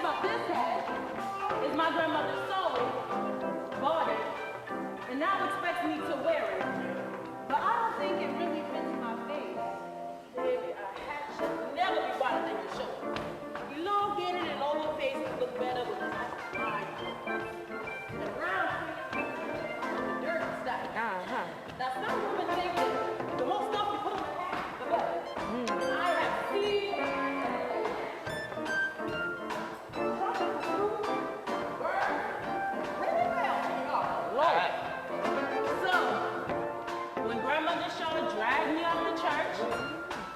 about this hat is my grandmother sewed it, bought it, and now expects me to wear it. But I don't think it really fits my face. Baby, a hat should never be wider than your shoulder. Elongated and over your face would look better with a nice line. And round face, the dirty style. Now some women think that the more stuff you put on the hat, the better. I have seen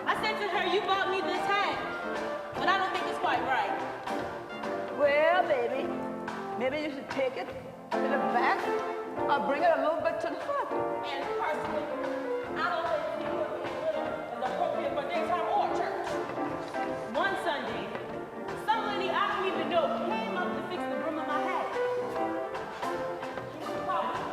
I said to her, you bought me this hat, but I don't think it's quite right. Well, baby, maybe you should take it to the back or bring it a little bit to the front. And personally, I don't think it is appropriate for daytime or church. One Sunday, some lady I don't even know came up to fix the brim of my hat. She was talking.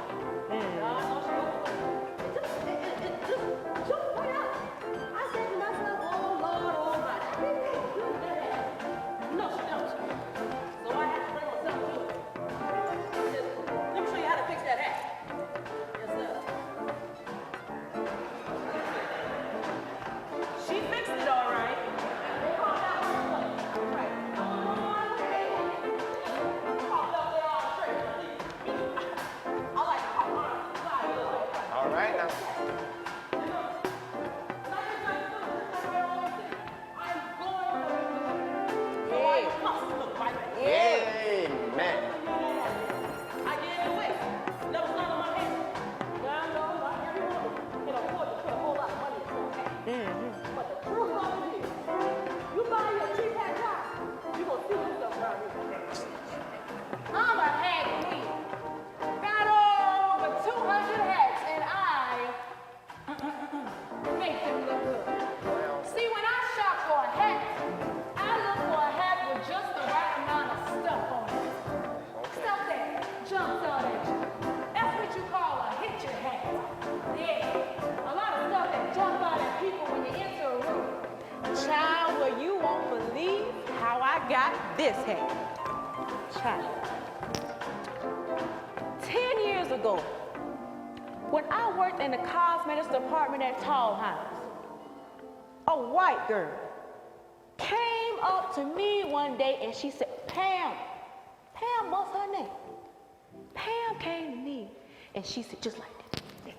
This hat. Child. 10 years ago, when I worked in the cosmetics department at Tall House, a white girl came up to me one day and she said, Pam, what's her name? Pam came to me and she said, just like that,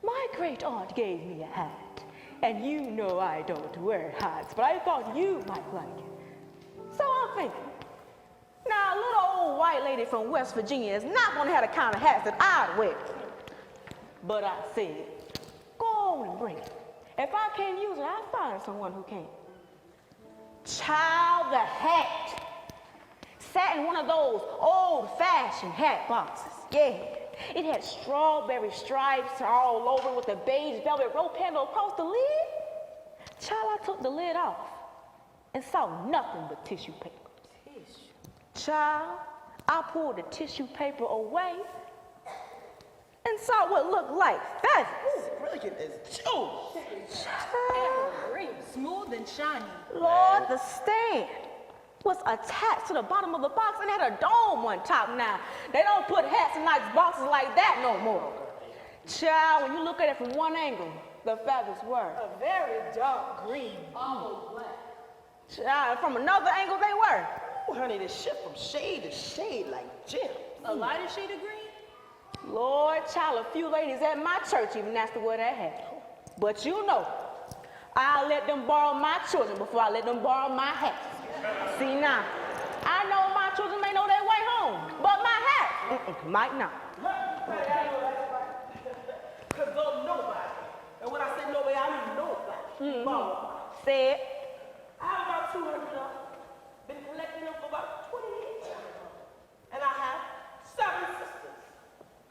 my great aunt gave me a hat, and you know I don't wear hats, but I thought you might like it. So I'm thinking, now a little old white lady from West Virginia is not going to have the kind of hats that I'd wear. But I said, go on and bring it. If I can't use it, I'll find someone who can. Child, the hat sat in one of those old-fashioned hat boxes. Yeah, it had strawberry stripes all over with a beige velvet rope handle across the lid. Child, I took the lid off and saw nothing but tissue paper. Child, I pulled the tissue paper away and saw what looked like feathers. Brilliant as Joe. Green, smooth and shiny. Lord, the stand was attached to the bottom of the box and had a dome on top now. They don't put hats in nice boxes like that no more. Child, when you look at it from one angle, the feathers were a very dark green, almost black. Child, from another angle they were. Oh, honey, this shift from shade to shade like gems. A lighter shade of green? Lord, child, a few ladies at my church even asked to wear that hat. But you know, I'll let them borrow my children before I let them borrow my hat. See now, I know my children may know their way home, but my hat might not. Because though nobody, and when I say nobody, I mean nobody. Say it. I have about 200 of them. Been collecting them for about 20 years. And I have 7 sisters.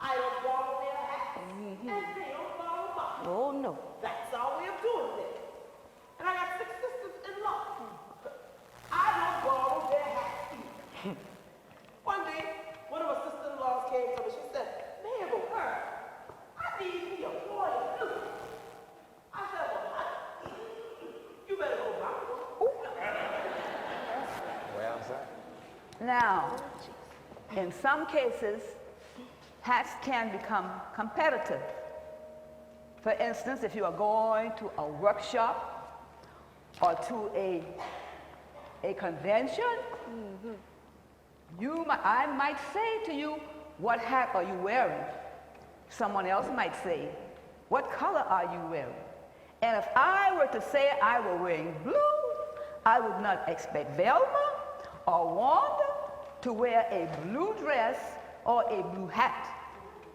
I don't borrow their hats, and they don't borrow mine. Oh, no. That's our way of doing it. And I got 6 sisters-in-law. I don't borrow their hats either. One day, one of my sister-in-laws came to me. She said, man, but girl, I need me a royal blue. I said, well, honey, you better go buy one. Well, sir. Now, in some cases, hats can become competitive. For instance, if you are going to a workshop or to a convention, I might say to you, what hat are you wearing? Someone else might say, what color are you wearing? And if I were to say I were wearing blue, I would not expect Velma or Wanda to wear a blue dress or a blue hat.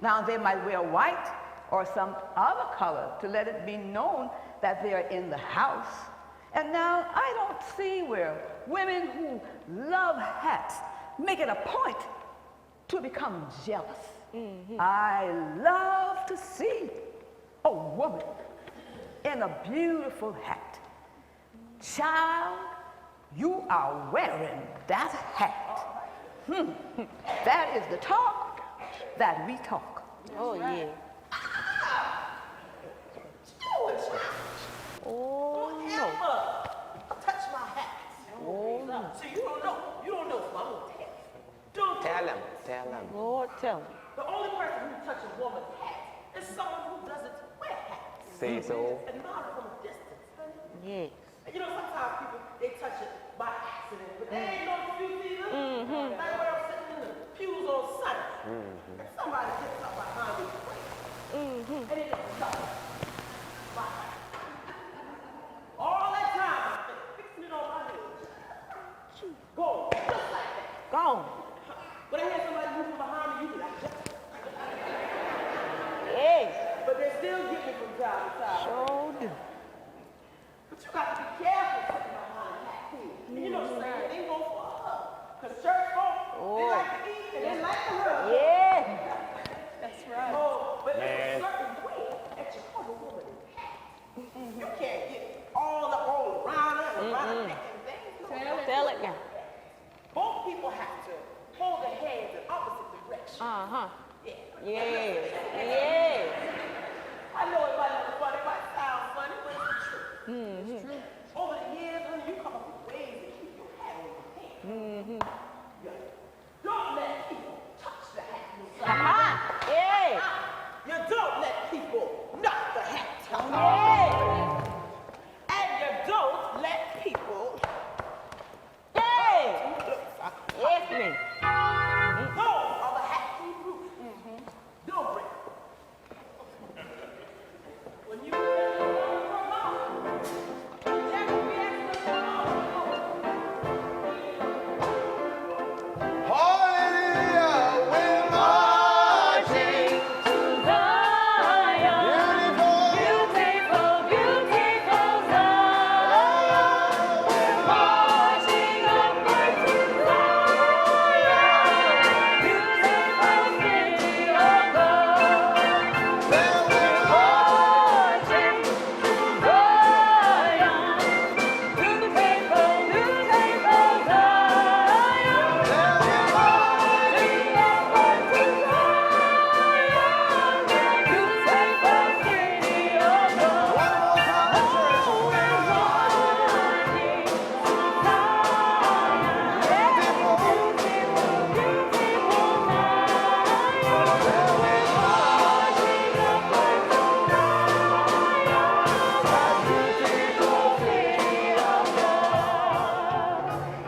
Now they might wear white or some other color to let it be known that they are in the house. And now I don't see where women who love hats make it a point to become jealous. I love to see a woman in a beautiful hat. Child, you are wearing that hat. That is the talk that we talk. Oh, yeah. Oh, Don't no. ever touch my hats. Oh, no. So you don't know. You don't know, so I'm going to tell you. Don't Tell him, tell him. Lord, tell him. The only person who touches a woman's hat is someone who doesn't wear hats. Say so. Admire from a distance, honey. Yes. And you know, sometimes people, they touch it by accident, but they ain't no pews either. Like when I'm sitting in the pews on Sunday, and somebody gets up behind me, and it just touches my hat. All that time, I've been fixing it on my head. Go, just like that. Gone. But I hear somebody moving behind me, you be like, Yes. but they still get me from time to time. Sure do. But you got to be careful sitting behind a hat too. And you know, saying they go for a hug. Because church folks, they like to eat and they like to hug. Yeah. That's right. Oh, but there's a certain way that you hug a woman's hat. You can't get all around her and around her neck and things. Tell it now. Both people have to hold their hands in opposite directions. Uh-huh. Yeah. Yes. Yes. I know it might